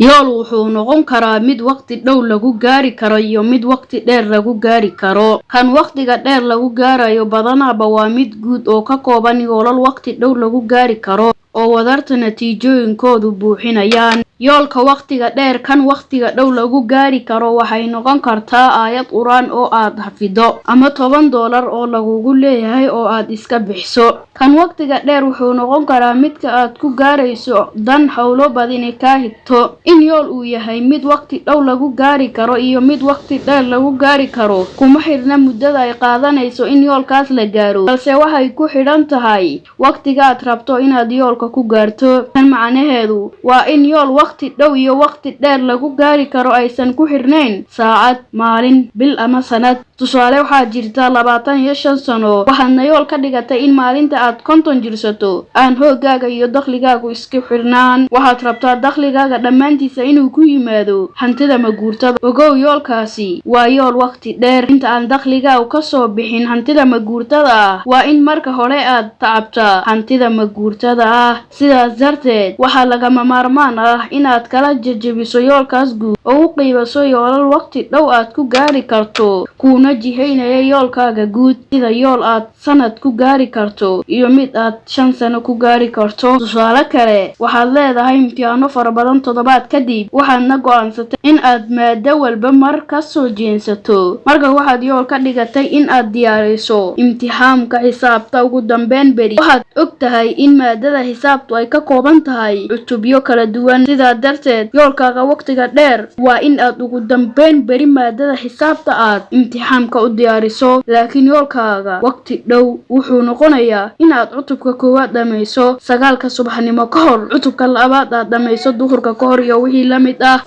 yool wuxuu noqon karaa mid waqti dhow lagu gaari karo iyo mid waqti dheer lagu gaari karo. kan waqtiga dheer lagu gaarayo badanaba waa mid guud oo ka kooban yoolal waqti dhow lagu gaari karo oo wadarta natiijooyinkoodu buuxinayaan. yoolka waqtiga dheer kan waqtiga dhow lagu gaari karo waxay noqon kartaa aayad quraan oo aad xafido ama $10 oo lagugu leeyahay oo aad iska bixiso. kan waqtiga dheer wuxuu noqon karaa midka aad ku gaarayso dan hawlo badani ka higto. in yool uu yahay mid waqti dhow lagu gaari karo iyo mid waqti dheer lagu gaari karo kuma xirna muddada ay qaadanayso in yoolkaas la gaaro, balse waxay ku xidhan tahay waqtiga aad rabto inaad yoolka ku gaarto. tan macnaheedu waa in yool waqti dhow iyo waqti dheer lagu gaari karo aysan ku xirnayn saacad, maalin, bil ama sanad. tusaale waxaa jirta 25 sano waxaadna yool ka dhigatay in maalinta aad 50 jirsato aan hoogaaga iyo dakhligaagu iska xirnaan. waxaad rabtaa dakhligaaga dhammaantiisa inuu ku yimaado hantida maguurtada. ogow yoolkaasi waa yool waqti dheer. inta aan dakhligaagu ka soo bixin hantida maguurtada ah waa in marka hore aad tacabtaa hantida maguurtada ah. sidaas darteed waxaa lagama maarmaan ah inaad kala jajabiso yoolkaas guud oo u qiibaso yoolal waqti dhow aad ku gaari karto kuna jihaynaya yoolkaaga guud, sida yool aad sanad ku gaari karto iyo mid aad 5 sano ku gaari karto. tusaale kale, waxaad leedahay imtixaano fara badan toddobaad kadib waxaadna go'aansatay in aad maado walba mar ka soo jeensato. marka waxaad yool ka dhigatay in aad diyaariso imtixaanka xisaabta ugu dambeyn beri. waxaad og tahay in maadada xisaabtu ay ka kooban tahay cutubyo kala duwan, sidaa darteed yoolkaaga waqtiga dheer waa in aad ugu dambeyn beri maadada xisaabta aad imtixaanka u diyaariso. laakiin yoolkaaga waqti dhow wuxuu noqonayaa inaad cutubka koowaad dhamayso 9 subaxnimo ka hor, cutubka labaad aad dhamayso duhurka ka hor iyo wixii la mid ah.